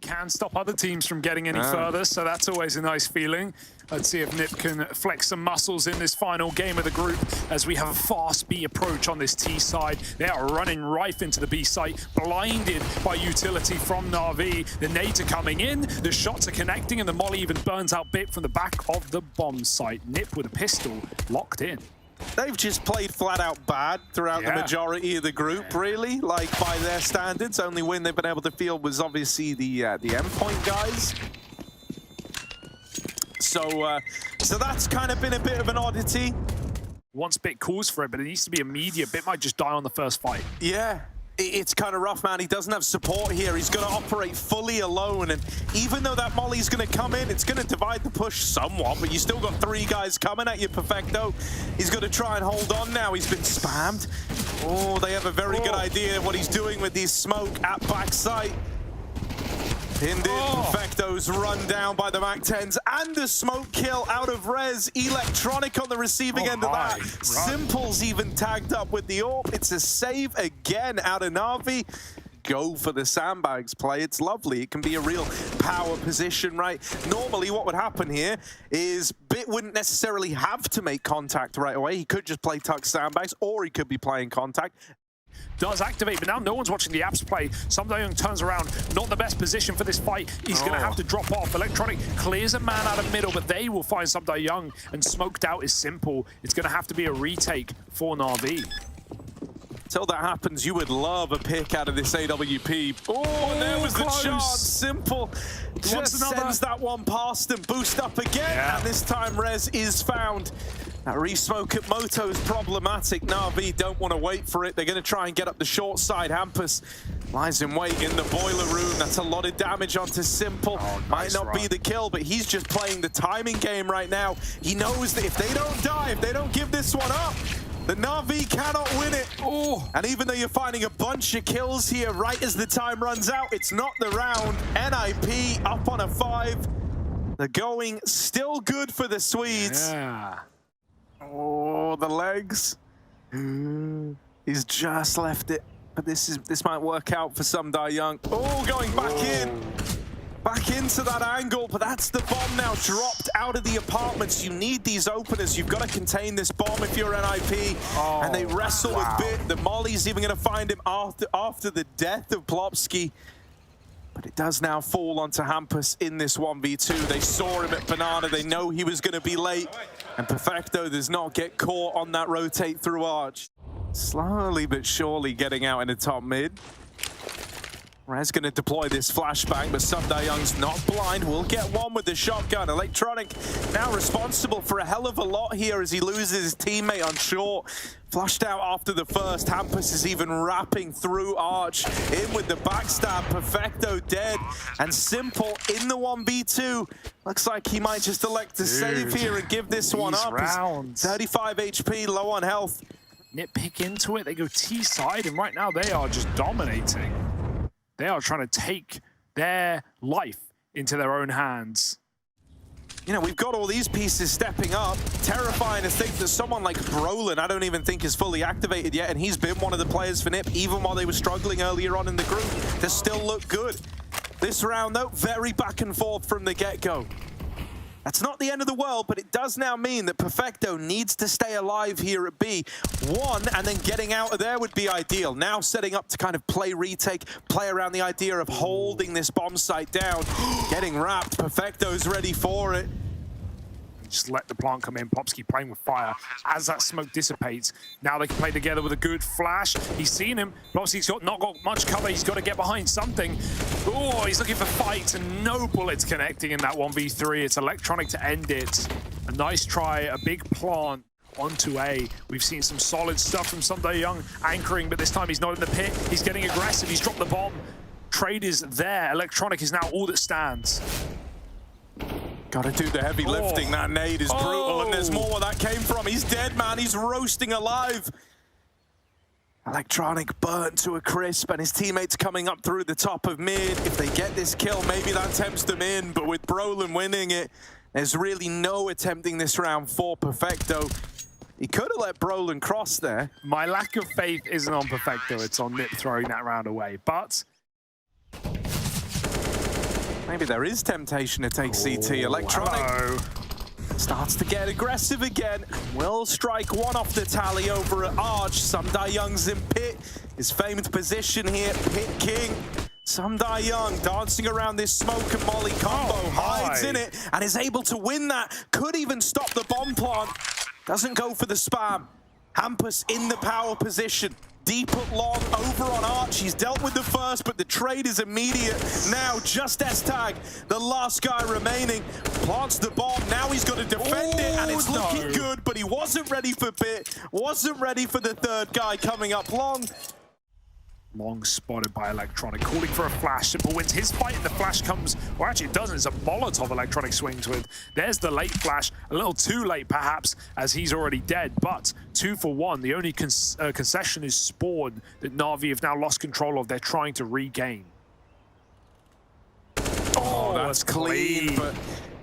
can stop other teams from getting any further, so that's always a nice feeling. Let's see if NiP can flex some muscles in this final game of the group as we have a fast B approach on this T side. They are running right into the B site, blinded by utility from NaVi. The nades are coming in, the shots are connecting, and the molly even burns out Bit from the back of the bomb site. NiP with a pistol locked in. They've just played flat out bad throughout the majority of the group, really. Like, by their standards, only win they've been able to field was obviously the endpoint guys. So that's kind of been a bit of an oddity. Once Bit calls for it, but it needs to be immediate. Bit might just die on the first fight. Yeah. It's kind of rough, man. He doesn't have support here. He's going to operate fully alone. And even though that molly's going to come in, it's going to divide the push somewhat. But you still got 3 guys coming at you, Perfecto. He's going to try and hold on now. He's been spammed. Oh, they have a very good idea what he's doing with these smoke at backside. Pinned in, Perfecto's run down by the MAC-10s and the smoke kill out of Rez. Electronic on the receiving end of that. Simple's even tagged up with the AWP. It's a save again out of NaVi. Go for the sandbags play. It's lovely. It can be a real power position, right? Normally what would happen here is Bit wouldn't necessarily have to make contact right away. He could just play tuck sandbags, or he could be playing contact. Does activate, but now no one's watching the apps play. Young turns around, not the best position for this fight. He's going to have to drop off. Electronic clears a man out of middle, but they will find Young, and smoked out is Simple. It's going to have to be a retake for NaVi. Until that happens, you would love a pick out of this AWP. Oh, and there was the chance. Simple just sends that one past him. Boost up again, and this time Rez is found. That re-smoke at Moto is problematic. NaVi don't want to wait for it. They're going to try and get up the short side. Hampus lies in wait in the boiler room. That's a lot of damage onto Simple. Might not be the kill, but he's just playing the timing game right now. He knows that if they don't die, if they don't give this one up, the NaVi cannot win it. And even though you're finding a bunch of kills here right as the time runs out, it's not the round. NIP up on a 5. The going still good for the Swedes. Oh, the legs. He's just left it. But this might work out for Young. Oh, going back in. Back into that angle, but that's the bomb now dropped out of the apartments. You need these openers. You've got to contain this bomb if you're NIP. And they wrestle with Bit. The molly's even going to find him after the death of Plopsky. But it does now fall onto Hampus in this 1v2. They saw him at Banana. They know he was going to be late. And Perfecto does not get caught on that rotate through arch. Slowly but surely getting out in the top mid. Rez going to deploy this flashbang, but Young's not blind. Will get one with the shotgun. Electronic now responsible for a hell of a lot here as he loses his teammate on short. Flushed out after the first. Hampus is even wrapping through arch. In with the backstab. Perfecto dead. And Simple in the 1v2. Looks like he might just elect to save here and give this one up. 35 HP, low on health. NiP pick into it. They go T side, and right now they are just dominating. They are trying to take their life into their own hands. You know, we've got all these pieces stepping up. Terrifying to think that someone like Brolin, I don't even think is fully activated yet, and he's been one of the players for NiP, even while they were struggling earlier on in the group, to still look good. This round, though, very back and forth from the get-go. That's not the end of the world, but it does now mean that Perfecto needs to stay alive here at B. One, and then getting out of there would be ideal. Now setting up to kind of play retake, play around the idea of holding this bomb site down. Getting wrapped, Perfecto's ready for it. Just let the plant come in. Plopsky playing with fire. As that smoke dissipates, now they can play together with a good flash. He's seen him. Plopsky's not got much cover. He's got to get behind something. Oh, he's looking for fights, and no bullets connecting in that 1v3. It's Electronic to end it. A nice try, a big plant onto A. We've seen some solid stuff from Young anchoring, but this time he's not in the pit. He's getting aggressive. He's dropped the bomb. Trade is there. Electronic is now all that stands. Got to do the heavy lifting. That nade is brutal, and there's more where that came from. He's dead, man. He's roasting alive. Electronic burnt to a crisp, and his teammates coming up through the top of mid. If they get this kill, maybe that tempts them in, but with Brolin winning it, there's really no attempting this round for Perfecto. He could have let Brolin cross there. My lack of faith isn't on Perfecto, it's on NiP throwing that round away, but Maybe there is temptation to take CT. Electronic starts to get aggressive again. Will strike one off the tally over at Arch. Young's in pit. His famed position here, Pit King. Young dancing around this smoke and molly combo, hides in it, and is able to win that. Could even stop the bomb plant. Doesn't go for the spam. Hampus in the power position. Deep at long, over on Arch. He's dealt with the first, but the trade is immediate. Now, just S-Tag, the last guy remaining, plants the bomb. Now he's got to defend it, and it's looking good, but he wasn't ready for Bit, wasn't ready for the third guy coming up long. Long spotted by Electronic, calling for a flash. Simple wins his fight, and the flash comes, or actually it doesn't, it's a Molotov Electronic swings with. There's the late flash, a little too late perhaps, as he's already dead, but 2 for 1. The only concession is Spawn that Na'Vi have now lost control of. They're trying to regain. Oh, that's clean, but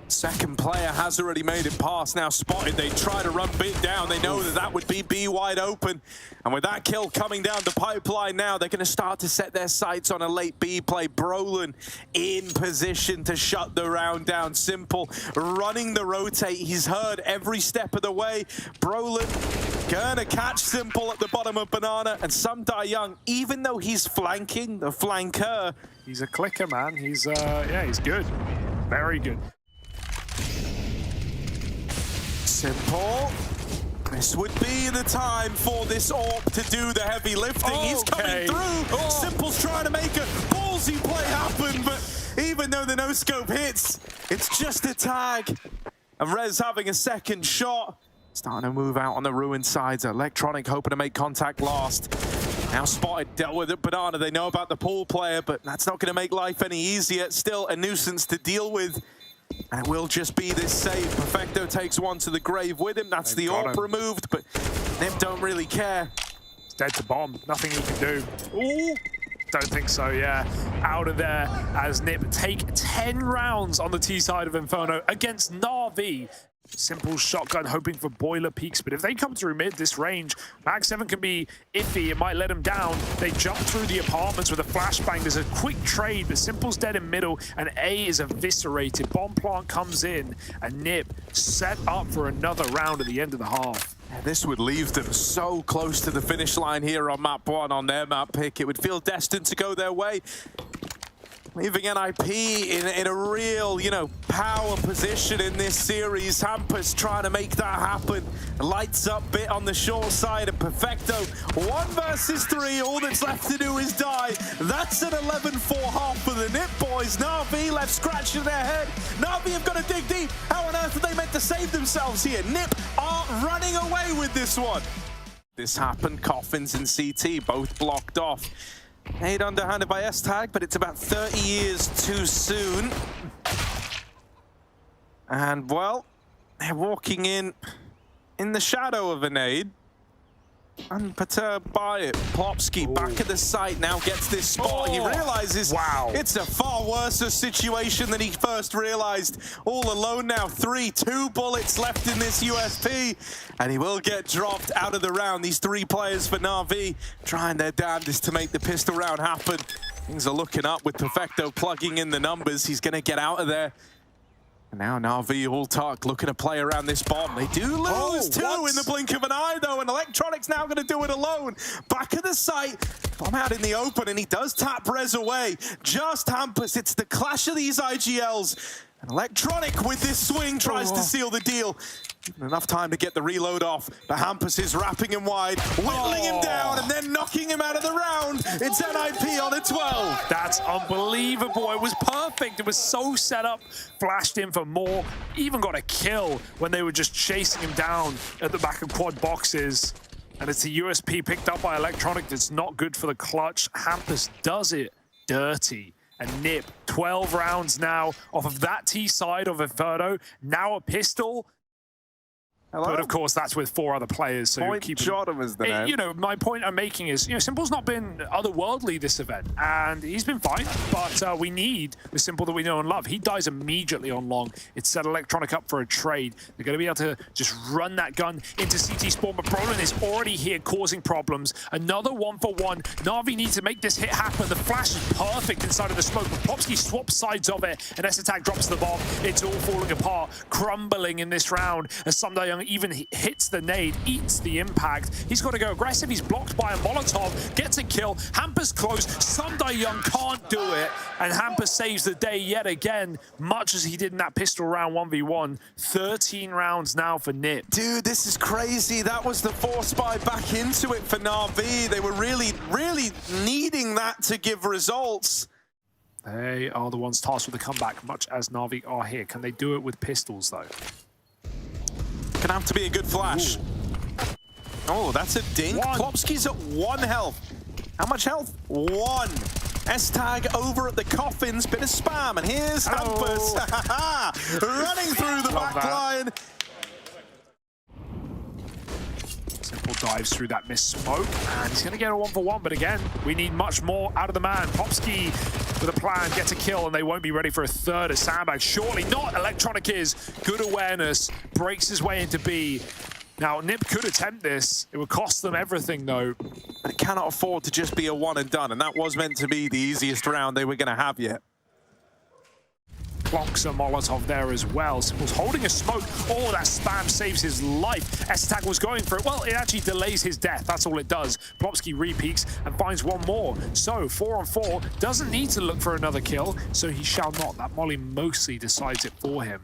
second player has already made it past. Now spotted, they try to run Bit down. They know that that would be B wide open. And with that kill coming down the pipeline now, they're going to start to set their sights on a late B play. Brolin in position to shut the round down. Simple running the rotate. He's heard every step of the way. Brolin gonna catch Simple at the bottom of Banana. And Young, even though he's flanking, the flanker, he's a clicker, man. He's, yeah, he's good. Very good. Simple. This would be the time for this AWP to do the heavy lifting. He's coming through. Simple's trying to make a ballsy play happen, but even though the no-scope hits, it's just a tag. And Rez having a second shot. Starting to move out on the ruined sides. Electronic hoping to make contact last. Now spotted, dealt with it. Banana, they know about the pool player, but that's not going to make life any easier. Still a nuisance to deal with. And it will just be this save. Perfecto takes one to the grave with him. That's the AWP removed, but NiP don't really care. It's dead to bomb. Nothing he can do. Ooh. Don't think so, yeah. Out of there as NiP take 10 rounds on the T side of Inferno against Na'Vi. Simple shotgun hoping for boiler peaks, but if they come through mid this range, Mag 7 can be iffy. It might let them down. They jump through the apartments with a flashbang. There's a quick trade, but Simple's dead in middle, and A is eviscerated. Bomb plant comes in, and NiP set up for another round at the end of the half. This would leave them so close to the finish line here on map 1 on their map pick. It would feel destined to go their way. Leaving NIP in a real, power position in this series. Hampus trying to make that happen. Lights up Bit on the short side, and Perfecto 1 versus 3. All that's left to do is die. That's an 11-4 half for the NiP boys. Na'Vi left scratching their head. Na'Vi have got to dig deep. How on earth are they meant to save themselves here? NiP are running away with this one. This happened. Coffins and CT both blocked off. Nade underhanded by S-Tag, but it's about 30 years too soon. And, well, they're walking in the shadow of a nade. Unperturbed by it. Plopsky back at the site now gets this spot. He realizes it's a far worse situation than he first realized. All alone now, 2 bullets left in this USP, and he will get dropped out of the round. These 3 players for Na'Vi trying their damnedest to make the pistol round happen. Things are looking up with Perfecto plugging in the numbers. He's going to get out of there. And now Na'Vi all talk, looking to play around this bomb. They do lose 2 in the blink of an eye, though, and Electronic's now going to do it alone. Back at the site, bomb out in the open, and he does tap Rez away. Just Hampus, it's the clash of these IGLs. And Electronic with this swing tries to seal the deal. Enough time to get the reload off, but Hampus is wrapping him wide, whittling him down, and then knocking him out of the round. It's NIP on a 12. That's unbelievable. It was perfect. It was so set up. Flashed in for more. Even got a kill when they were just chasing him down at the back of quad boxes. And it's the USP picked up by Electronic that's not good for the clutch. Hampus does it dirty. And NiP, 12 rounds now off of that T side of Inferno. Now a pistol. But of course, that's with 4 other players. So Point Jordan is the name. You know, my point I'm making is, you know, Simple's not been otherworldly this event, and he's been fine. But we need the Simple that we know and love. He dies immediately on long. It's set Electronic up for a trade. They're going to be able to just run that gun into CT spawn. But Brolin is already here causing problems. Another 1-for-1. Na'Vi needs to make this hit happen. The flash is perfect inside of the smoke, but Popsky swaps sides of it, and S-Attack drops the bomb. It's all falling apart, crumbling in this round as Young even hits the nade, eats the impact. He's got to go aggressive. He's blocked by a Molotov, gets a kill. Hamper's close. Young can't do it, and Hamper saves the day yet again, much as he did in that pistol round 1v1. 13 rounds now for Nip. Dude, this is crazy. That was the force buy back into it for NaVi. They were really needing that to give results. They are the ones tasked with the comeback, much as NaVi are here. Can they do it with pistols, though? Gonna have to be a good flash. Ooh. Oh, that's a dink. Plopsky's at 1 health. How much health? 1. S-Tag over at the coffins. Bit of spam, and here's Hampus running through the back line. Simple dives through that missed smoke, and he's going to get a 1-for-1, but again, we need much more out of the man. Popsky with a plan, gets a kill, and they won't be ready for a third as Sandbag. Surely not. Electronic is good awareness, breaks his way into B. Now, Nip could attempt this. It would cost them everything, though. They cannot afford to just be a one and done, and that was meant to be the easiest round they were going to have yet. Plonks a Molotov there as well. Simple's holding a smoke. Oh, that spam saves his life. S-Tag was going for it. Well, it actually delays his death. That's all it does. Plopsky repeaks and finds one more. So, 4 on 4. Doesn't need to look for another kill, so he shall not. That molly mostly decides it for him.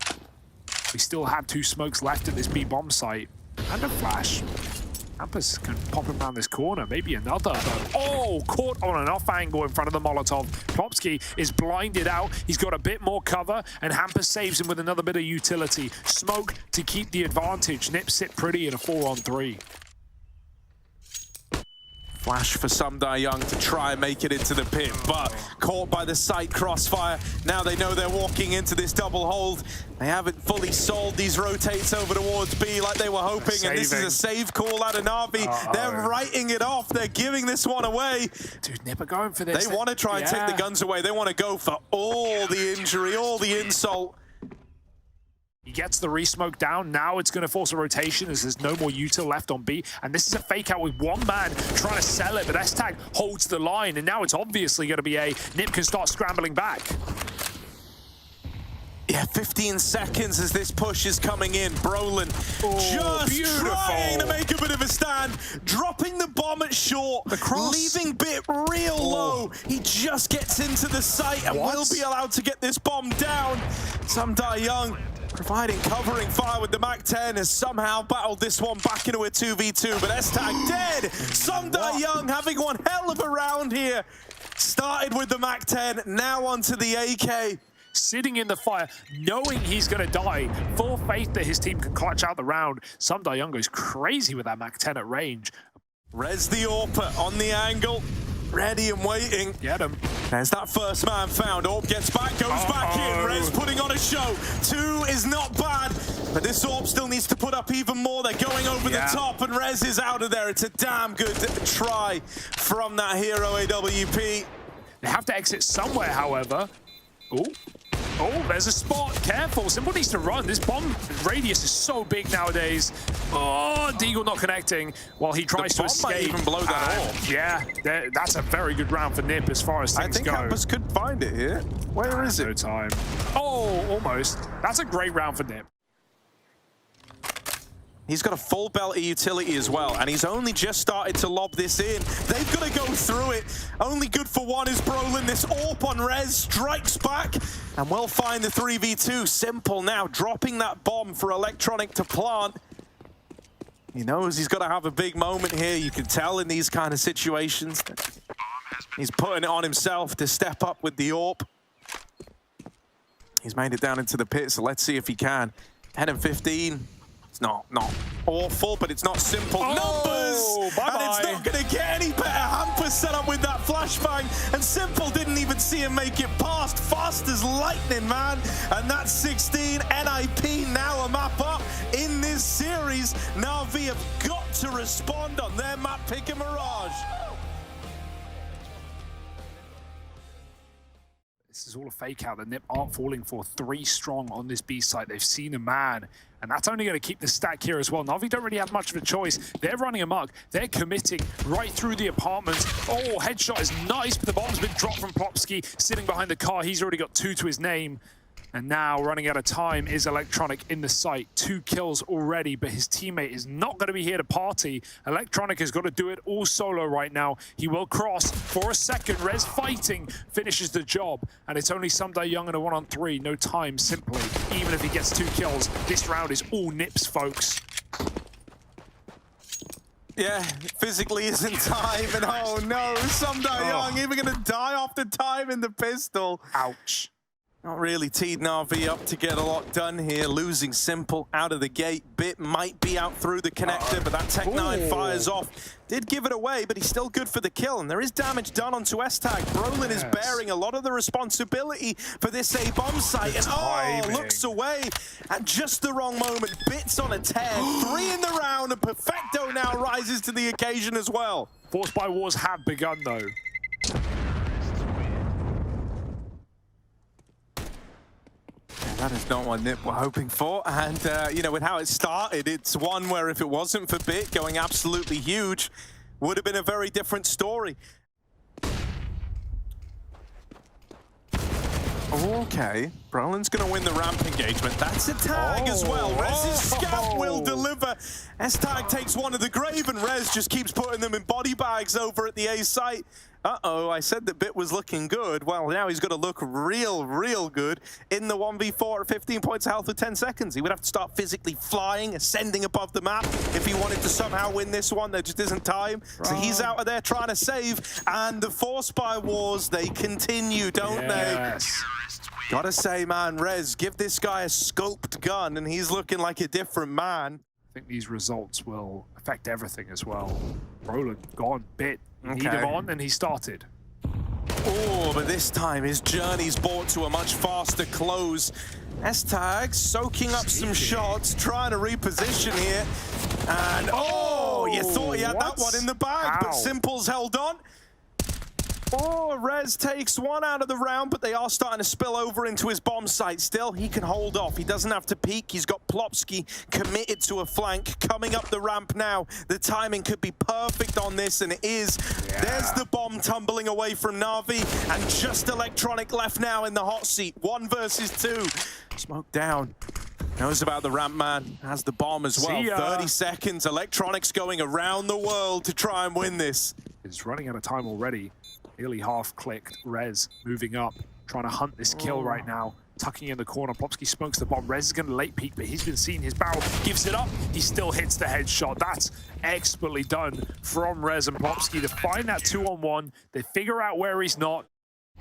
We still have 2 smokes left at this B bomb site. And a flash. Hampus can pop him around this corner, maybe another. Oh, caught on an off angle in front of the Molotov. Plopsky is blinded out. He's got a bit more cover, and Hampus saves him with another bit of utility. Smoke to keep the advantage. Nip sit pretty in a 4-on-3. Flash for Young to try and make it into the pit, but caught by the sight crossfire. Now they know they're walking into this double hold. They haven't fully sold these rotates over towards B like they were hoping, and this is a save call out of NaVi. They're writing it off. They're giving this one away. Dude, Nip are going for this. They want to try and take the guns away. They want to go for all the injury, all the insult. He gets the re-smoke down. Now it's going to force a rotation as there's no more util left on B. And this is a fake out with one man trying to sell it, but S-Tag holds the line. And now it's obviously going to be a Nip can start scrambling back. Yeah, 15 seconds as this push is coming in. Brolin just trying to make a bit of a stand, dropping the bomb at short, leaving Bit real low. He just gets into the site and will be allowed to get this bomb down. Young providing covering fire with the MAC-10 has somehow battled this one back into a 2v2, but S-Tag dead. Young having one hell of a round here. Started with the MAC-10, now onto the AK. Sitting in the fire, knowing he's going to die. Full faith that his team can clutch out the round. Young goes crazy with that MAC-10 at range. Res the AWP on the angle. Ready and waiting. Get him. There's that first man found. AWP gets back, goes back in. Res putting on a show. 2 is not bad, but this AWP still needs to put up even more. They're going over the top, and Res is out of there. It's a damn good try from that hero AWP. They have to exit somewhere, however. Oh, there's a spot. Careful. Simple needs to run. This bomb radius is so big nowadays. Oh, Deagle not connecting while he tries to escape. Might even blow that off. Yeah, that's a very good round for Nip as far as things go. I think Hampus could find it here. Where is it? No time. Oh, almost. That's a great round for Nip. He's got a full belt of utility as well, and he's only just started to lob this in. They've got to go through it. Only good for one is Brolin. This AWP on Res strikes back, and we'll find the 3v2. Simple now, dropping that bomb for Electronic to plant. He knows he's got to have a big moment here. You can tell in these kind of situations. He's putting it on himself to step up with the AWP. He's made it down into the pit, so let's see if he can. 10 and 15. It's not awful, but it's not simple. Numbers! Bye-bye. And it's not going to get any better. Hampus set up with that flashbang, and Simple didn't even see him make it past. Fast as lightning, man. And that's 16. NIP now a map up in this series. NAVI have got to respond on their map pick and Mirage. This is all a fake out. The NIP aren't falling for 3 strong on this B site. They've seen a man, and that's only going to keep the stack here as well. NAVI don't really have much of a choice. They're running amok. They're committing right through the apartments. Oh, headshot is nice, but the bomb's been dropped from Plopsky, sitting behind the car. He's already got 2 to his name. And now, running out of time, is Electronic in the site. 2 kills already, but his teammate is not going to be here to party. Electronic has got to do it all solo right now. He will cross for a second. Rez fighting, finishes the job. And it's only Someday Young and a 1-on-3. No time, simply. Even if he gets 2 kills, this round is all nips, folks. Yeah, physically isn't time, and oh no, Someday Young even going to die off the time in the pistol. Ouch. Not really teed NAVI up to get a lot done here. Losing Simple out of the gate. Bit might be out through the connector, but that Tech-9 fires off. Did give it away, but he's still good for the kill. And there is damage done onto S-Tag. Brolin is bearing a lot of the responsibility for this A-bomb site. And looks away at just the wrong moment. Bits on a tear. 3 in the round, and Perfecto now rises to the occasion as well. Force by wars have begun, though. That is not what NIP were hoping for, and you know, with how it started, it's one where if it wasn't for Bit going absolutely huge, would have been a very different story. Okay, Brolin's going to win the ramp engagement. That's a tag as well. Rez's scout will deliver. S-Tag takes one of the grave, and Rez just keeps putting them in body bags over at the A site. Uh-oh, I said that Bit was looking good. Well, now he's got to look real good in the 1v4 at 15 points of health for 10 seconds. He would have to start physically flying, ascending above the map if he wanted to somehow win this one. There just isn't time. So he's out of there trying to save. And the Force by Wars, they continue, don't they? Gotta say, man, Rez, give this guy a scoped gun, and he's looking like a different man. I think these results will affect everything as well. Brolin gone. Bit. You need him on, and he started. Oh, but this time his journey's brought to a much faster close. S-Tag soaking up some shots, trying to reposition here. And you thought he had that one in the bag, but Simple's held on. Oh, Rez takes one out of the round, but they are starting to spill over into his bomb site. Still, he can hold off. He doesn't have to peek. He's got Plopsky committed to a flank. Coming up the ramp now. The timing could be perfect on this, and it is. There's the bomb tumbling away from NAVI, and just Electronic left now in the hot seat. 1 versus 2. Smoke down. Knows about the ramp, man. Has the bomb as well. 30 seconds. Electronics going around the world to try and win this. He's running out of time already. Nearly half-clicked. Rez moving up, trying to hunt this kill right now. Tucking in the corner. Plopsky smokes the bomb. Rez is going to late peek, but he's been seen. His barrel gives it up. He still hits the headshot. That's expertly done from Rez and Plopsky to find that 2-on-1. They figure out where he's not.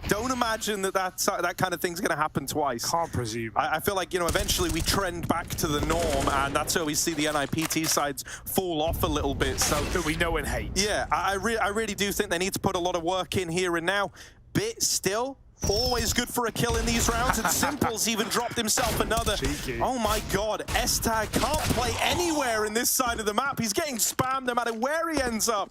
Don't imagine that kind of thing's going to happen twice. Can't presume. I feel like, you know, eventually we trend back to the norm, and that's where we see the NIPT sides fall off a little bit. So that we know and hate. Yeah, I really do think they need to put a lot of work in here and now. Bit still always good for a kill in these rounds, and Simple's even dropped himself another. Cheeky. Oh my god, S-Tag can't play anywhere in this side of the map. He's getting spammed no matter where he ends up.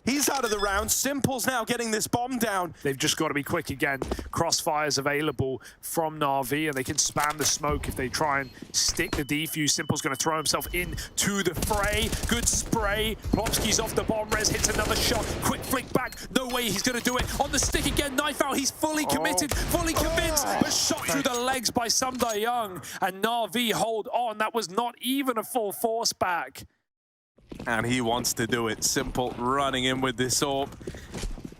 He's out of the round. Simple's now getting this bomb down. They've just got to be quick again. Crossfire's available from NAVI, and they can spam the smoke if they try and stick the defuse. Simple's going to throw himself into the fray. Good spray. Plopsky's off the bomb. Rez hits another shot. Quick flick back. No way he's going to do it. On the stick again. Knife out. He's fully committed, fully convinced. But shot through the legs by Someday Young. And NAVI hold on. That was not even a full force back. And he wants to do it. Simple running in with this AWP.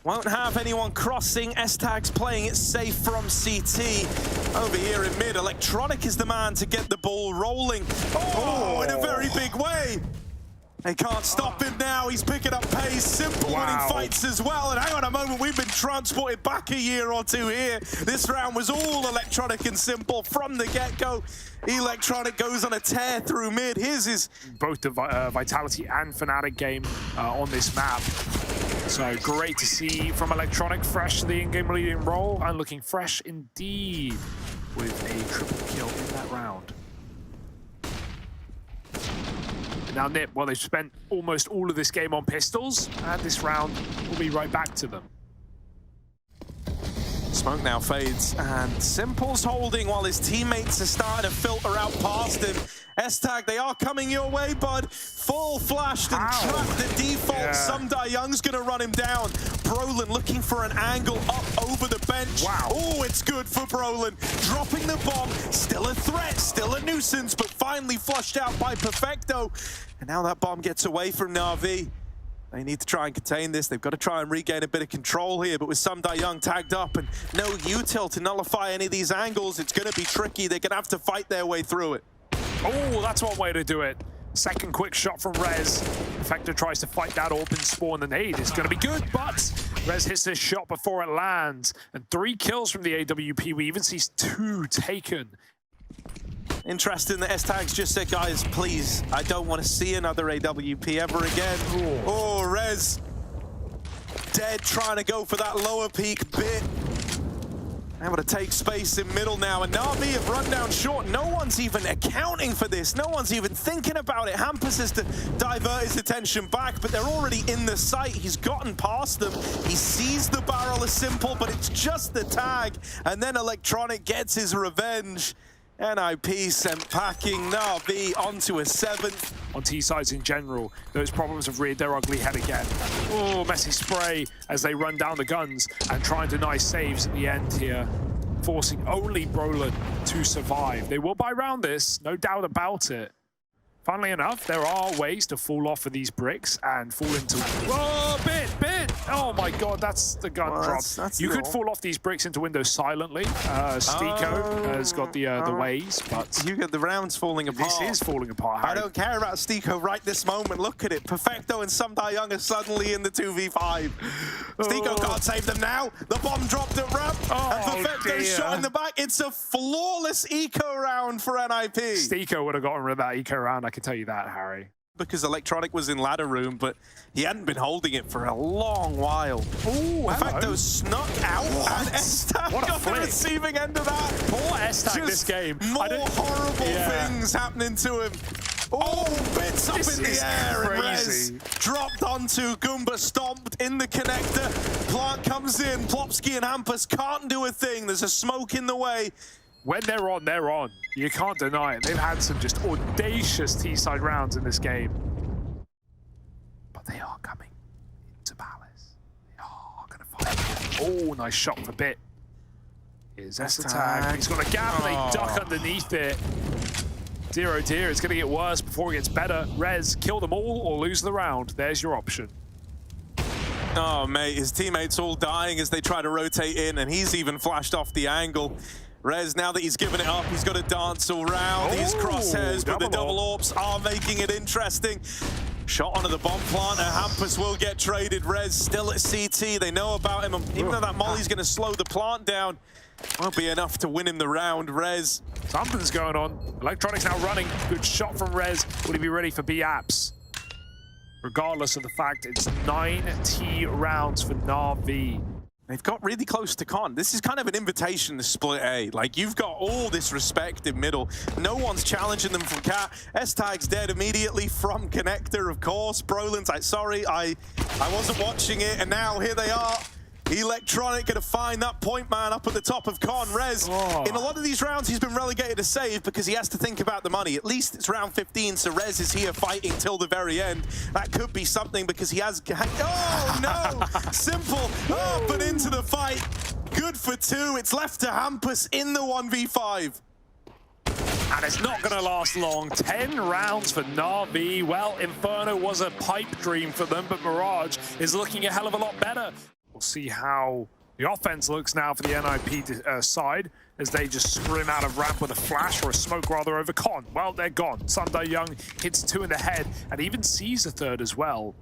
Won't have anyone crossing. S-Tag's playing it safe from CT. Over here in mid, Electronic is the man to get the ball rolling. Oh, in a very big way. They can't stop him now. He's picking up pace. Simple winning fights as well. And hang on a moment, we've been transported back a year or two here. This round was all Electronic and Simple from the get-go. Electronic goes on a tear through mid. His is both the Vitality and Fnatic game on this map. So great to see from Electronic, fresh to the in-game leading role and looking fresh indeed with a triple kill in that round. And now Nip, well, they've spent almost all of this game on pistols, and this round will be right back to them. Smoke now fades, and Simple's holding while his teammates are starting to filter out past him. S-Tag, they are coming your way, bud. Full flashed and trapped the default. Yeah. Sumdai Young's gonna run him down. Brolin looking for an angle up over the bench. Wow. Oh, it's good for Brolin. Dropping the bomb, still a threat, still a nuisance, but finally flushed out by Perfecto. And now that bomb gets away from NaVi. They need to try and contain this. They've got to try and regain a bit of control here, but with Sumdai Young tagged up and no util to nullify any of these angles, it's going to be tricky. They're going to have to fight their way through it. Oh, that's one way to do it. Second quick shot from Rez. Perfecto tries to fight that open spawn. The nade is going to be good, but Rez hits this shot before it lands. And 3 kills from the AWP. We even see 2 taken. Interesting that S-Tag's just said, guys, please, I don't want to see another AWP ever again. Ooh. Oh, Rez dead trying to go for that lower peak bit. Able to take space in middle now, and NaVi have run down short. No one's even accounting for this. No one's even thinking about it. Hampus has to divert his attention back, but they're already in the site. He's gotten past them. He sees the barrel as Simple, but it's just the tag. And then Electronic gets his revenge. NIP sent packing NaVi onto a 7th. On T-sides in general, those problems have reared their ugly head again. Oh, messy spray as they run down the guns and try and deny saves at the end here, forcing only Brolin to survive. They will buy round this, no doubt about it. Funnily enough, there are ways to fall off of these bricks and fall into... Whoa, bit! Oh my god, that's the gun drop. You could fall off these bricks into windows silently. Stiko has got the ways, but... You get the rounds falling apart. This is falling apart, Harry. I don't care about Stiko right this moment. Look at it. Perfecto and Sumdai Young are suddenly in the 2v5. Stiko can't save them now. The bomb dropped at ramp. And Perfecto's shot in the back. It's a flawless eco round for NIP. Stiko would have gotten rid of that eco round, I can tell you that, Harry. Because Electronic was in ladder room, but he hadn't been holding it for a long while. Ooh, Perfecto snuck out, and S-Tag got the receiving end of that. Poor S-Tag this game. More horrible things happening to him. Oh, bits up in the air, and Rez dropped onto Goomba, stomped in the connector. Plant comes in, Plopsky and Hampus can't do a thing. There's a smoke in the way. When they're on, they're on. You can't deny it. They've had some just audacious T-side rounds in this game. But they are coming into Palace. They are going to fight. Oh, nice shot for Bit. Here's S-Tag. He's got a gap, and they duck underneath it. Dear, oh dear, it's going to get worse before it gets better. Rez, kill them all or lose the round. There's your option. Oh, mate, his teammates all dying as they try to rotate in, and he's even flashed off the angle. Rez, now that he's given it up, he's got to dance all round. These crosshairs, but the double AWPs are making it interesting. Shot onto the bomb plant, and Hampus will get traded. Rez still at CT. They know about him. Even though that molly's going to slow the plant down, won't be enough to win him the round. Rez. Something's going on. Electronic's now running. Good shot from Rez. Will he be ready for B-Apps? Regardless of the fact it's 9 T rounds for NaVi. They've got really close to Con. This is kind of an invitation to split A. Like, you've got all this respect in middle. No one's challenging them from Cat. S-Tag's dead immediately from Connector, of course. Brolin's like, sorry, I wasn't watching it, and now here they are. Electronic gonna find that point man up at the top of Con. Rez, in a lot of these rounds, he's been relegated to save because he has to think about the money. At least it's round 15, so Rez is here fighting till the very end. That could be something because he has... Oh, no! Simple up and into the fight. Good for 2. It's left to Hampus in the 1v5. And it's not going to last long. 10 rounds for NaVi. Well, Inferno was a pipe dream for them, but Mirage is looking a hell of a lot better. We'll see how the offense looks now for the NIP side as they just scrim out of ramp with a flash, or a smoke rather, over Con. Well, they're gone. Sumdai Young hits 2 in the head and even sees a 3rd as well.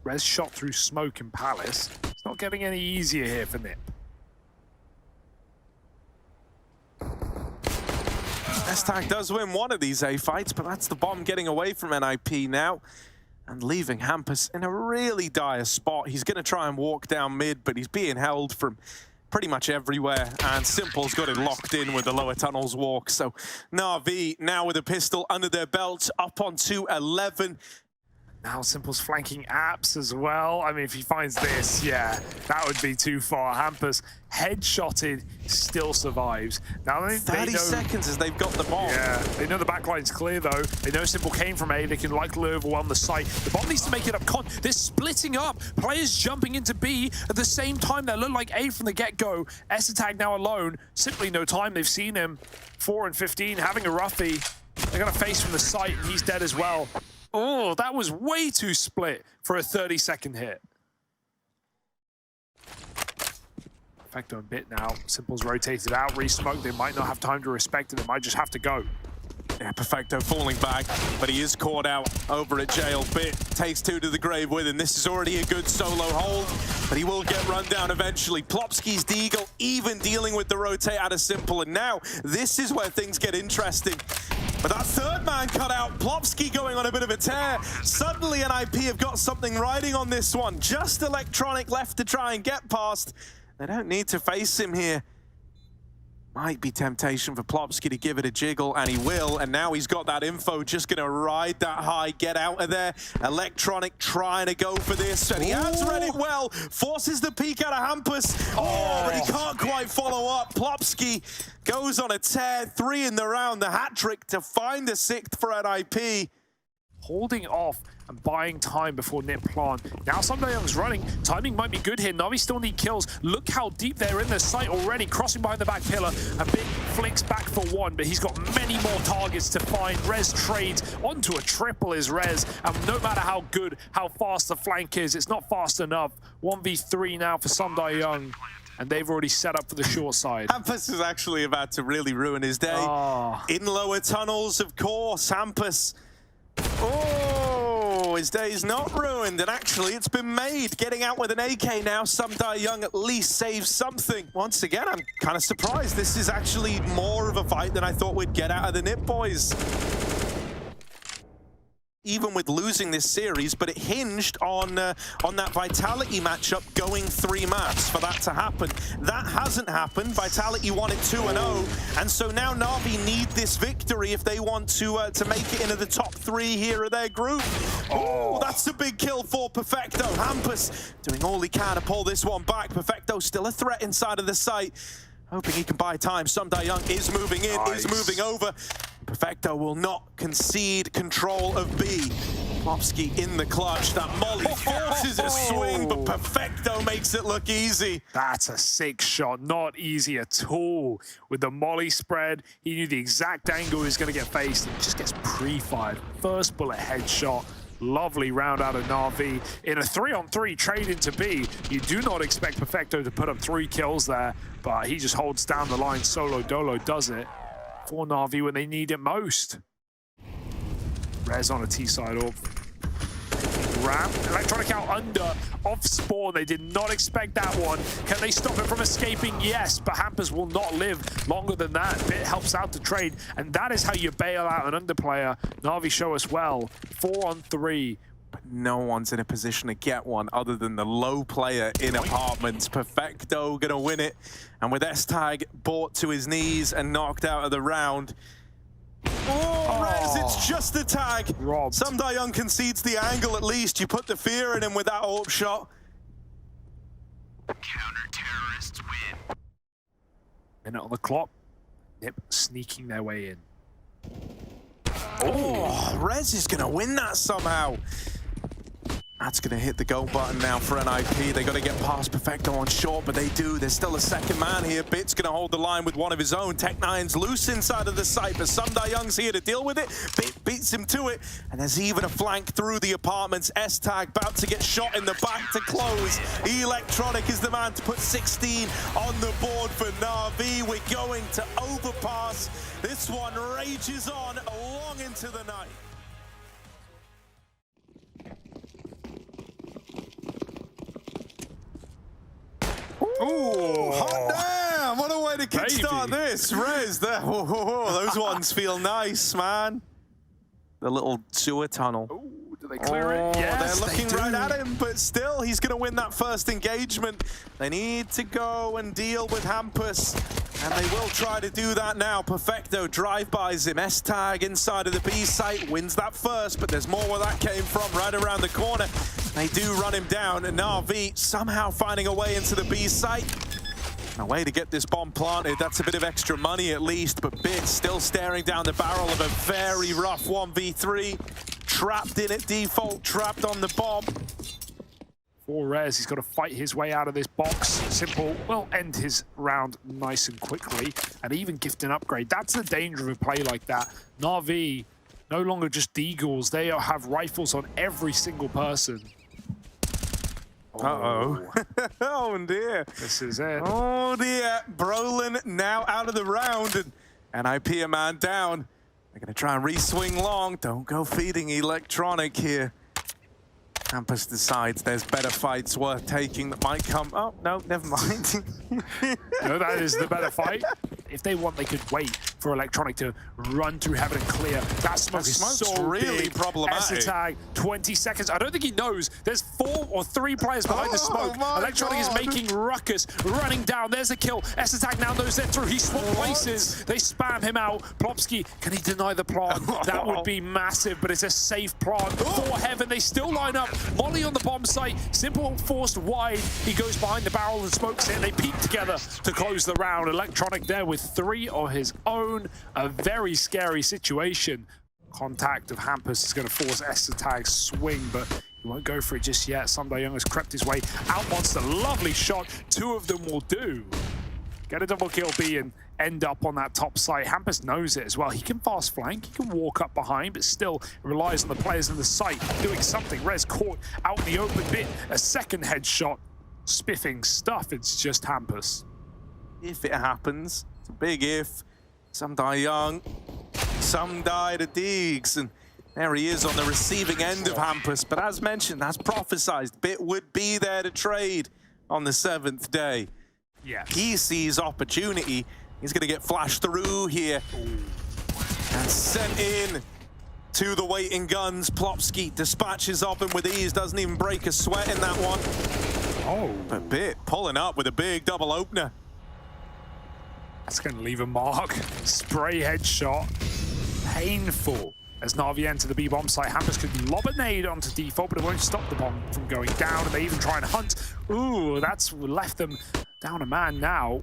Rez shot through smoke in Palace. It's not getting any easier here for Nip. S-Tag does win one of these A fights, but that's the bomb getting away from NIP now. and leaving Hampus in a really dire spot. He's going to try and walk down mid, but he's being held from pretty much everywhere, and Simple's got it locked in with the lower tunnels walk. So NaVi now with a pistol under their belt, up on 2-11. Now Simple's flanking apps as well. I mean, if he finds this, yeah, that would be too far. Hampus, headshotted, still survives. Now they 30 know, seconds as they've got the bomb. Yeah, they know the backline's clear though. They know Simple came from A. They can likely overwhelm the site. The bomb needs to make it up. They're splitting up. Players jumping into B at the same time. They look like A from the get-go. S-Attack now alone. Simply no time. They've seen him. 4 and 15, having a roughie. They're going to face from the site, and he's dead as well. Oh, that was way too split for a 30-second hit. Perfecto in bit now. Simple's rotated out, re-smoked. They might not have time to respect it. They might just have to go. Yeah, Perfecto falling back, but he is caught out over at jail. Bit takes 2 to the grave with him. This is already a good solo hold, but he will get run down eventually. Plopsky's Deagle even dealing with the rotate out of Simple, and now this is where things get interesting. But that third man cut out, Plopsky going on a bit of a tear. Suddenly NIP have got something riding on this one. Just Electronic left to try and get past. They don't need to face him here. Might be temptation for Plopsky to give it a jiggle, and he will. And now he's got that info, just going to ride that high, get out of there. Electronic trying to go for this, and he has read it well. Forces the peek out of Hampus. Oh, but he can't quite follow up. Plopsky goes on a tear, 3 in the round, the hat trick to find the 6th for NIP. Holding off and buying time before Nip plant. Now Young's running. Timing might be good here. NaVi still need kills. Look how deep they're in the site already. Crossing behind the back pillar. A big flinks back for 1, but he's got many more targets to find. Rez trades onto a triple is Rez. And no matter how good, how fast the flank is, it's not fast enough. 1v3 now for Young. And they've already set up for the short side. Hampus is actually about to really ruin his day. In lower tunnels, of course. Hampus. Oh, his day's not ruined, and actually it's been made. Getting out with an AK now, Young at least saves something. Once again, I'm kind of surprised. This is actually more of a fight than I thought we'd get out of the Nip boys. Even with losing this series, but it hinged on that Vitality matchup going 3 maps for that to happen. That hasn't happened. Vitality won it 2-0, and so now NaVi need this victory if they want to make it into the top 3 here of their group. Oh, that's a big kill for Perfecto. Hampus doing all he can to pull this one back. Perfecto still a threat inside of the site. Hoping he can buy time. Young is moving in, is moving over. Perfecto will not concede control of B. Plopsky in the clutch. That molly forces a swing, but Perfecto makes it look easy. That's a sick shot. Not easy at all. With the molly spread, he knew the exact angle he was going to get faced. It just gets pre-fired. First bullet headshot. Lovely round out of NaVi. In a 3-on-3 trade into B, you do not expect Perfecto to put up 3 kills there, but he just holds down the line. Solo Dolo does it for NaVi when they need it most. Rez on a T-side off. Ramp. Electronic out under off spawn. They did not expect that one. Can they stop it from escaping? Yes, but Hampus will not live longer than that. Bit helps out the trade, and that is how you bail out an underplayer. NaVi show us well. 4-on-3. But no one's in a position to get one other than the low player in apartments. Perfecto gonna win it, and with S-Tag brought to his knees and knocked out of the round. Oh, Rez, it's just a tag. Robbed. Young concedes the angle at least. You put the fear in him with that AWP shot. Counter-terrorists win. Minute on the clock. Nip sneaking their way in. Oh, Rez is going to win that somehow. That's going to hit the go button now for NIP. They got to get past Perfecto on short, but they do. There's still a second man here. Bit's going to hold the line with one of his own. Tech9's loose inside of the site, but Young's here to deal with it. Bit beats him to it, and there's even a flank through the apartments. S-Tag about to get shot in the back to close. Electronic is the man to put 16 on the board for NaVi. We're going to overpass. This one rages on long into the night. Ooh, hot damn! What a way to kickstart this. Rez, those ones feel nice, man. The little sewer tunnel. Ooh, Do they clear it? Yes, they're looking they do. right at him, but still, he's going to win that first engagement. They need to go and deal with Hampus, and they will try to do that now. Perfecto drive-bys him. S-Tag inside of the B site, wins that first, but there's more where that came from, right around the corner. They do run him down, and NaVi somehow finding a way into the B site. A way to get this bomb planted. That's a bit of extra money at least, but Bit still staring down the barrel of a very rough 1v3. Trapped in at default, trapped on the bomb. For Rez, he's got to fight his way out of this box. Simple will end his round nice and quickly, and even gift an upgrade. That's the danger of a play like that. NaVi, no longer just deagles, they have rifles on every single person. Uh-oh. Oh dear. This is it. Oh dear. Brolin now out of the round, and NIP a man down. They're going to try and re-swing long. Don't go feeding Electronic here. Hampus decides there's better fights worth taking that might come. Oh, no, never mind. No, that is the better fight. If they want, they could wait for Electronic to run through heaven and clear. That smoke is so really big. problematic. S-Tag, 20 seconds. I don't think he knows. There's 4 or 3 players behind the smoke. Electronic is making ruckus, running down. There's a kill. S-Tag now knows they're through. He swapped places. They spam him out. Plopsky, can he deny the plant? That would be massive, but it's a safe plant for heaven. They still line up. Molly on the bomb site. Simple forced wide. He goes behind the barrel and smokes it. They peek together to close the round. Electronic there with 3 of his own. A very scary situation. Contact of Hampus is going to force S-Tag's swing, but he won't go for it just yet. Sunday Young has crept his way out. Monster, lovely shot. 2 of them will do. Get a double kill B and end up on that top site. Hampus knows it as well. He can fast flank, he can walk up behind, but still relies on the players in the site doing something. Rez caught out in the open bit. A second headshot. Spiffing stuff. It's just Hampus. If it happens, it's a big if. Some die young, some die to Deegs, and there he is on the receiving end of Hampus. But as mentioned, as prophesized, Bit would be there to trade on the 7th day. Yeah. He sees opportunity. He's going to get flashed through here. And sent in to the waiting guns. Plopsky dispatches of him with ease, doesn't even break a sweat in that one. Oh. But Bit pulling up with a big double opener. That's going to leave a mark. Spray headshot. Painful. As NaVi enter the B-bomb site, Hampus could lob a nade onto default, but it won't stop the bomb from going down, and they even try and hunt. Ooh, that's left them down a man now.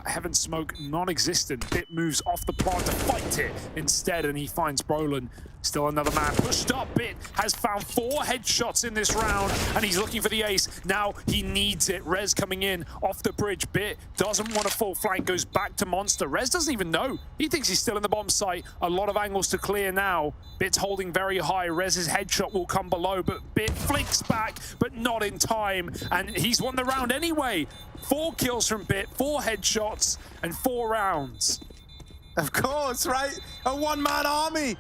Heaven smoke non-existent. Bit moves off the plant to fight it instead, and he finds Brolin. Still another man pushed up. Bit has found 4 headshots in this round, and he's looking for the ace. Now he needs it. Rez coming in off the bridge. Bit doesn't want a full flank, goes back to Monster. Rez doesn't even know. He thinks he's still in the bomb site. A lot of angles to clear now. Bit's holding very high. Rez's headshot will come below, but Bit flicks back, but not in time, and he's won the round anyway. 4 kills from Bit, 4 headshots, and 4 rounds. Of course, right? A one-man army.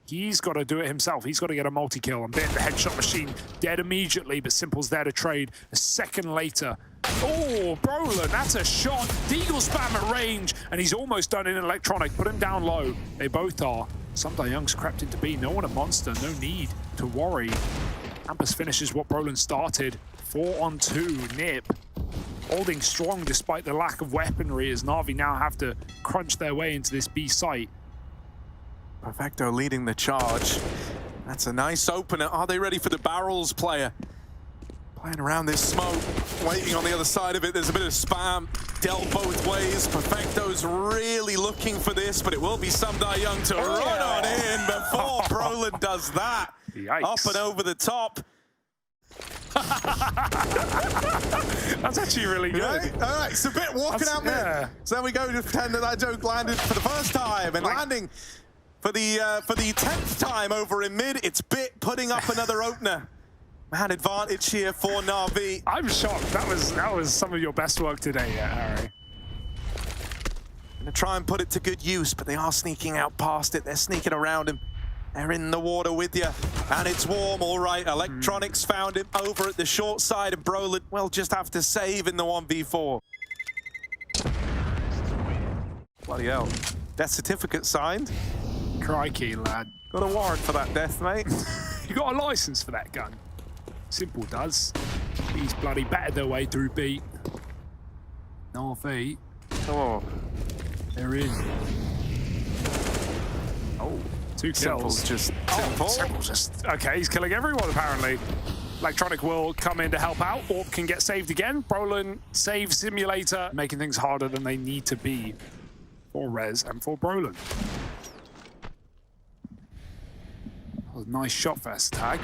He's got to do it himself. He's got to get a multi-kill, and Bit, the headshot machine, dead immediately, but Simple's there to trade. A second later. Oh, Brolin, that's a shot. Deagle spam at range, and he's almost done in Electronic. Put him down low. They both are. Sunday Young's crept into B. No one a monster. No need to worry. Hampus finishes what Brolin started. 4 on 2. Nip holding strong despite the lack of weaponry, as NaVi now have to crunch their way into this B site. Perfecto leading the charge. That's a nice opener. Are they ready for the barrels, player? Playing around this smoke, waiting on the other side of it. There's a bit of spam dealt both ways. Perfecto's really looking for this, but it will be Sunday Young to run on in before Brolin does that. Yikes. Up and over the top. That's actually really good. Right? All right, it's a bit walking out there. So then we go to pretend that joke landed for the first time, and landing for the 10th time over in mid. It's Bit putting up another opener. Man advantage here for NaVi. I'm shocked. That was some of your best work today, Harry. Gonna try and put it to good use, but they are sneaking out past it. They're sneaking around him. They're in the water with you, and it's warm, all right. Electronics found him over at the short side, and Brolin will just have to save in the 1v4. Bloody hell. Death certificate signed. Crikey, lad. Got a warrant for that death, mate. You got a license for that gun? Simple does. He's bloody battered their way through B. NaVi. Oh. They're in. Oh, 2 kills. Simple's just simple. Simple's just okay. He's killing everyone apparently. Electronic will come in to help out, or can get saved again. Brolin save simulator, making things harder than they need to be for Rez and for Brolin. Oh, nice shot for S-Tag.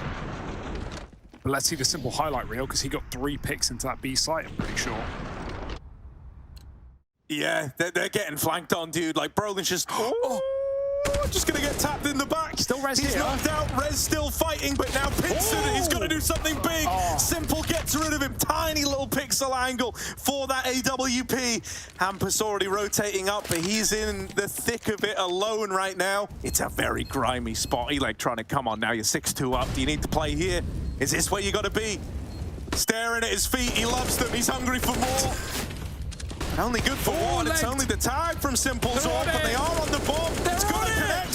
But let's see the Simple highlight reel, because he got 3 picks into that B site, I'm pretty sure. Yeah, they're getting flanked on, dude. Like, Brolin's just... just gonna get tapped in the back. Still Rez He's here. knocked out. Rez still fighting, but now Pinston, he's gonna do something big. Simple gets rid of him. Tiny little pixel angle for that AWP. Hampus already rotating up, but he's in the thick of it alone right now. It's a very grimy spot. Electronic, come on now, you're 6-2 up. Do you need to play here? Is this where you gotta be? Staring at his feet, he loves them. He's hungry for more. Only good for one. It's only the tag from Simple's off, but they are on the bomb. It's going to connect.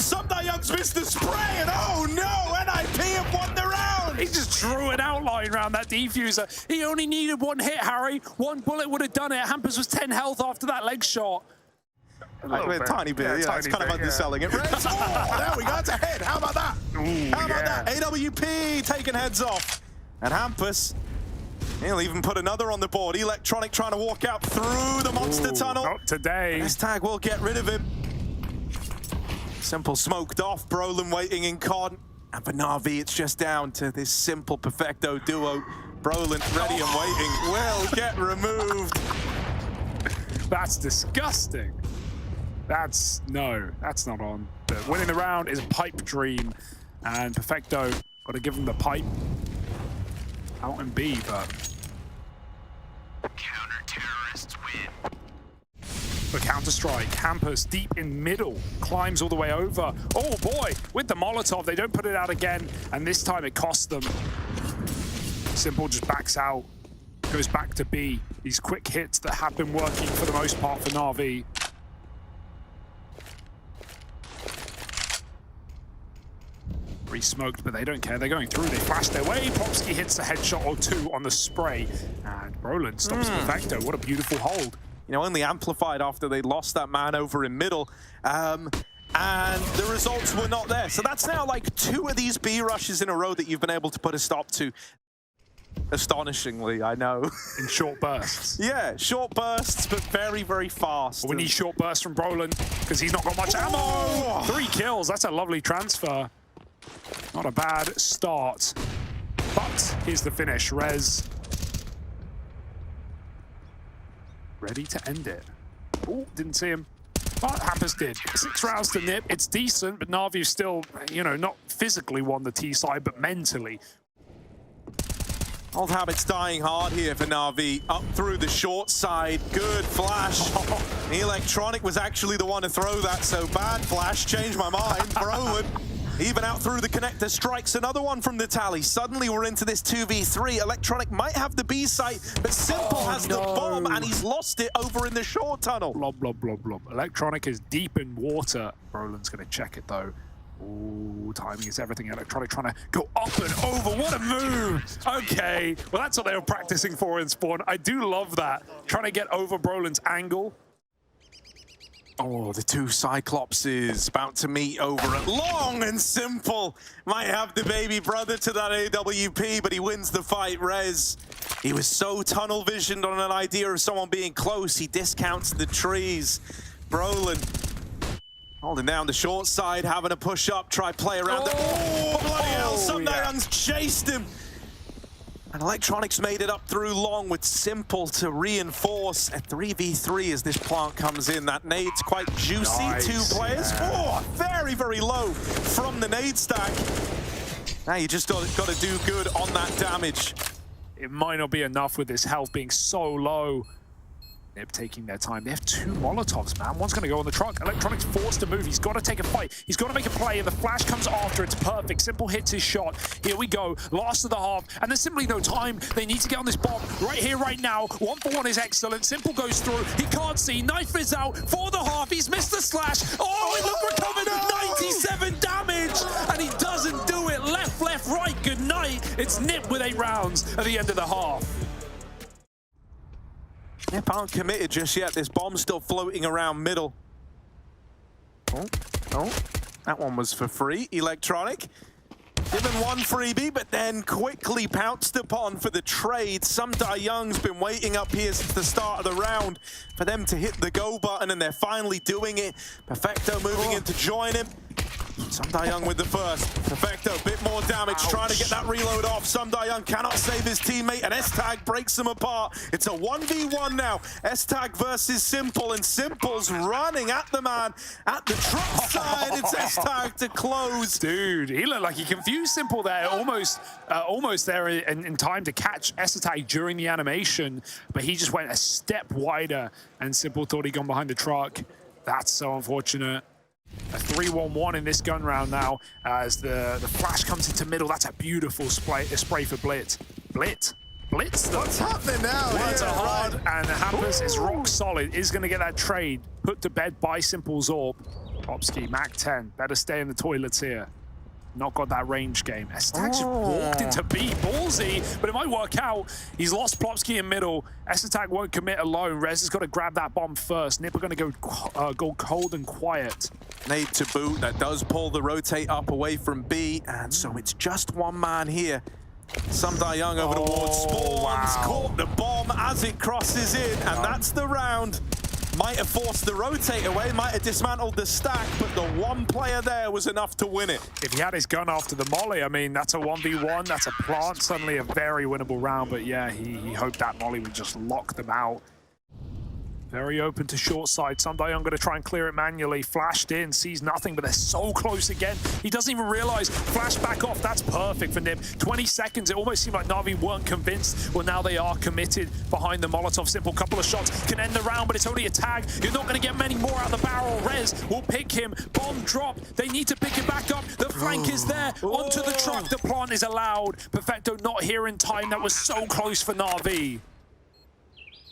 Young's missed the spray, and oh no, NIP have won the round. He just drew an outline around that defuser. He only needed 1 hit, Harry. 1 bullet would have done it. Hampus was 10 health after that leg shot. A tiny bit, yeah, it's kind of underselling it. Rez, there we go, it's a head. How about that? How about that? AWP taking heads off. And Hampus, he'll even put another on the board. Electronic trying to walk out through the monster tunnel. Not today. This tag will get rid of him. Simple smoked off. Brolin waiting in con. And for NaVi, it's just down to this Simple Perfecto duo. Brolin ready and waiting. Will get removed. That's disgusting. That's not on. But winning the round is a pipe dream. And Perfecto, got to give him the pipe. Out in B, but... Counter-terrorists win. For Counter-Strike, Hampus deep in middle, climbs all the way over. Oh boy, with the Molotov, they don't put it out again, and this time it costs them. Simple just backs out, goes back to B. These quick hits that have been working for the most part for NaVi. Re-smoked, but they don't care. They're going through. They flash their way. Popsky hits a headshot or 2 on the spray. And Brolin stops Perfecto. What a beautiful hold. You know, only amplified after they lost that man over in middle. And the results were not there. So that's now like 2 of these B rushes in a row that you've been able to put a stop to. Astonishingly, I know. In short bursts. Yeah, short bursts, but very, very fast. We need short bursts from Brolin, because he's not got much ammo. 3 kills. That's a lovely transfer. Not a bad start. But here's the finish. Rez ready to end it. Oh, didn't see him. But Hampus did. 6 rounds to nip. It's decent, but NaVi still, you know, not physically won the T side, but mentally. Old habits dying hard here for NaVi. Up through the short side. Good flash. Electronic was actually the one to throw that, so bad flash. Changed my mind. Brolin. Even out through the connector, strikes another one from the tally. Suddenly we're into this 2v3. Electronic might have the B site, but Simple has the bomb, and he's lost it over in the short tunnel. Blob, blob, blob, blob. Electronic is deep in water. Brolin's going to check it, though. Ooh, timing is everything. Electronic trying to go up and over. What a move! Okay, well, that's what they were practicing for in Spawn. I do love that. Trying to get over Brolin's angle. Oh, the 2 Cyclopses about to meet over at Long, and Simple might have the baby brother to that AWP, but he wins the fight. Rez, he was so tunnel visioned on an idea of someone being close, he discounts the trees. Brolin holding down the short side, having a push up, try play around the... Oh, bloody hell, Sunday Young's chased him. And Electronics made it up through Long with Simple to reinforce a 3v3 as this plant comes in. That nade's quite juicy. Nice. 2 players. Oh, very, very low from the nade stack. Now you just got to do good on that damage. It might not be enough with his health being so low. Nip taking their time. They have 2 Molotovs, man. One's going to go on the truck. Electronic's forced to move. He's got to take a fight. He's got to make a play, and the flash comes after. It's perfect. Simple hits his shot. Here we go. Last of the half, and there's simply no time. They need to get on this bomb right here, right now. 1-for-1 is excellent. Simple goes through. He can't see. Knife is out for the half. He's missed the slash. Oh, and look, recovered 97 damage, and he doesn't do it. Left, right. Good night. It's Nip with 8 rounds at the end of the half. Nip aren't committed just yet. This bomb's still floating around middle. Oh, that one was for free. Electronic given one freebie, but then quickly pounced upon for the trade. Young's been waiting up here since the start of the round for them to hit the go button, and they're finally doing it. Perfecto moving in to join him. Young with the first. Perfecto, a bit more damage, trying to get that reload off. Young cannot save his teammate, and S-Tag breaks them apart. It's a 1v1 now. S-Tag versus Simple, and Simple's running at the man at the truck side. It's S-Tag to close. Dude, he looked like he confused Simple there, almost there in time to catch S-Tag during the animation, but he just went a step wider, and Simple thought he'd gone behind the truck. That's so unfortunate. A 3-1-1 in this gun round now as the flash comes into middle. That's a beautiful spray for Blitz. Blitz? What's happening now? Words are hard, and Hampus is rock solid. Is going to get that trade put to bed by Simple's Orb. Popsky, Mac 10. Better stay in the toilets here. Not got that range game. S-Tag just walked into B, ballsy, but it might work out. He's lost Plopsky in middle. S-Tag won't commit alone. Rez has got to grab that bomb first. Nip are going to go cold and quiet. Nade to boot. That does pull the rotate up away from B, and so it's just one man here. Young over towards Spawns, caught the bomb as it crosses in, and that's the round. Might have forced the rotate away, might have dismantled the stack, but the one player there was enough to win it. If he had his gun after the molly, I mean, that's a 1v1, that's a plant, suddenly a very winnable round, but yeah, he hoped that molly would just lock them out. Very open to short side. Young going to try and clear it manually. Flashed in, sees nothing, but they're so close again. He doesn't even realize. Flash back off. That's perfect for Nip. 20 seconds. It almost seemed like Navi weren't convinced. Well, now they are committed behind the Molotov. Simple couple of shots can end the round, but it's only a tag. You're not going to get many more out of the barrel. Rez will pick him. Bomb dropped. They need to pick it back up. The flank is there. Onto the truck. The plant is allowed. Perfecto not here in time. That was so close for NaVi.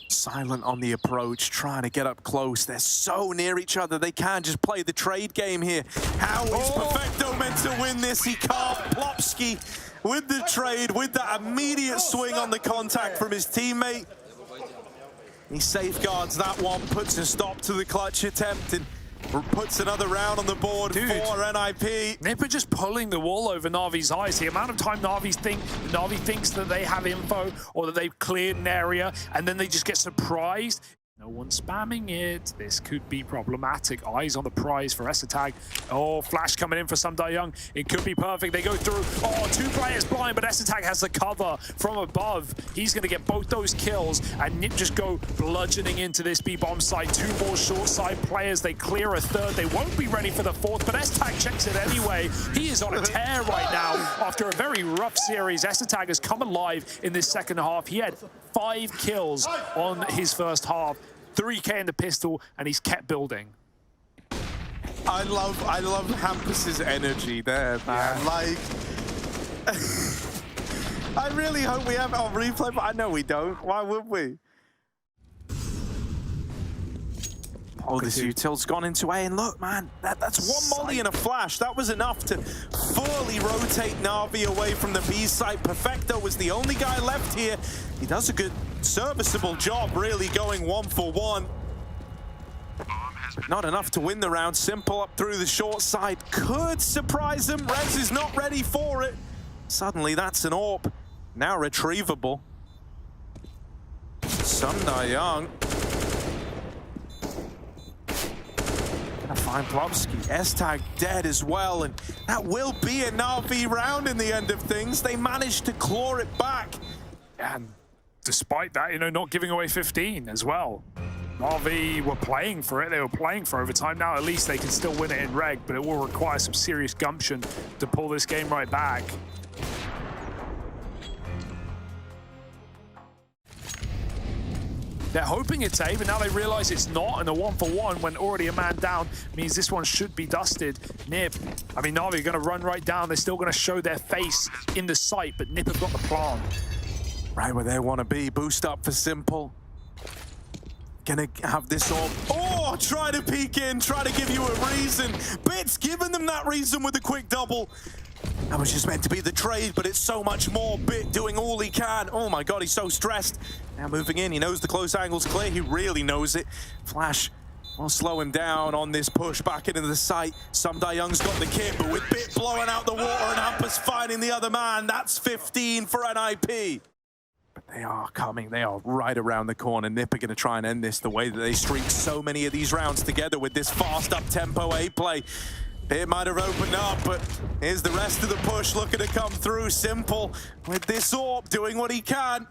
Silent on the approach, trying to get up close. They're so near each other, they can just play the trade game here. How is Perfecto meant to win this? He can't. Plopsky with the trade, with that immediate swing on the contact from his teammate. He safeguards that one, puts a stop to the clutch attempt, and puts another round on the board for NIP. Nip are just pulling the wool over Navi's eyes. The amount of time Navi thinks that they have info or that they've cleared an area, and then they just get surprised. No one's spamming it. This could be problematic. Eyes on the prize for S-Tag. Oh, flash coming in for Young. It could be perfect. They go through. Oh, 2 players blind, but S-Tag has the cover from above. He's going to get both those kills, and Nip just go bludgeoning into this B-bomb site. 2 more short side players. They clear a third. They won't be ready for the 4th, but S-Tag checks it anyway. He is on a tear right now. After a very rough series, S-Tag has come alive in this second half. He had 5 kills on his first half. 3K in the pistol, and he's kept building. I love Hampus's energy there, man. Yeah. Like, I really hope we have it on replay, but I know we don't. Why would we? Oh, this util's gone into A, and look, man, that's one molly and a flash. That was enough to fully rotate Navi away from the B site. Perfecto was the only guy left here. He does a good, serviceable job, really, going 1-for-1. Not enough to win the round. Simple up through the short side. Could surprise him. Rez is not ready for it. Suddenly, that's an AWP. Now retrievable. Young. Find Plopsky. S-Tag dead as well, and that will be a NaVi round in the end of things. They managed to claw it back. And despite that, not giving away 15 as well. NaVi were playing for it. They were playing for overtime. Now at least they can still win it in reg, but it will require some serious gumption to pull this game right back. They're hoping it's A, but now they realize it's not, and a 1-for-1 when already a man down means this one should be dusted. Nip, I mean, NAVI are going to run right down. They're still going to show their face in the sight, but Nip have got the plant. Right where they want to be. Boost up for Simple. Gonna have this all. Oh, try to peek in, try to give you a reason. Bits giving them that reason with a quick double. That was just meant to be the trade, but it's so much more. Bit doing all he can. Oh my god, he's so stressed. Now moving in, he knows the close angle's clear. He really knows it. Flash will slow him down on this push back into the site. Young's got the kit, but with Bit blowing out the water and Hampus finding the other man, that's 15 for NIP. But they are coming. They are right around the corner. Nip are going to try and end this the way that they streak so many of these rounds together with this fast up-tempo A play. It might have opened up, but here's the rest of the push looking to come through. Simple with this AWP doing what he can.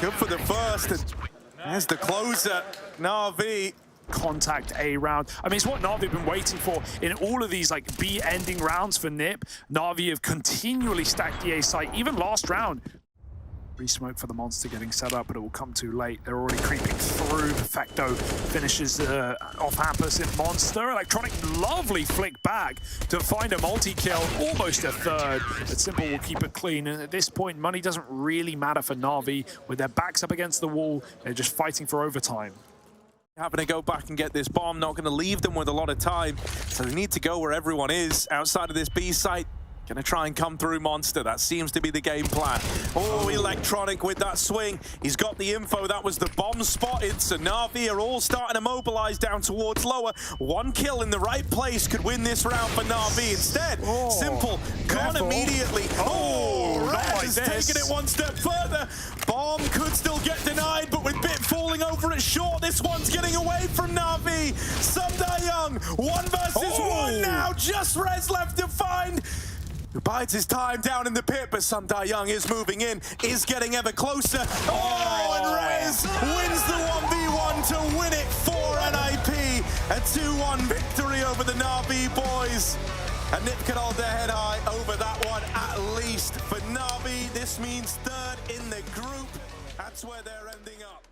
Good for the first. And there's the closer, NaVi. Contact A round. I mean, it's what NAVI have been waiting for in all of these like B ending rounds for Nip. NAVI have continually stacked the A site, even last round. Re-smoke for the monster getting set up, but it will come too late. They're already creeping through. Perfecto finishes off Hampus in monster. Electronic, lovely flick back to find a multi-kill, almost a third. But Simple will keep it clean. And at this point, money doesn't really matter for NAVI. With their backs up against the wall, they're just fighting for overtime. Having to go back and get this bomb, not going to leave them with a lot of time. So they need to go where everyone is outside of this B site. Gonna try and come through Monster. That seems to be the game plan. Oh, Electronic with that swing. He's got the info. That was the bomb spotted. So NAVI are all starting to mobilize down towards lower. One kill in the right place could win this round for NAVI. Instead, Simple gone immediately. Oh, Rez taking it one step further. Bomb could still get denied, but with Bit falling over it short, this one's getting away from NAVI. Young, 1 versus 1 now. Just Rez left to find. Who bides his time down in the pit, but Young is moving in, is getting ever closer. Oh, and Rez wins the 1v1 to win it for NIP. A 2-1 victory over the NaVi boys. And Nip can hold their head high over that one, at least for NaVi. This means third in the group. That's where they're ending up.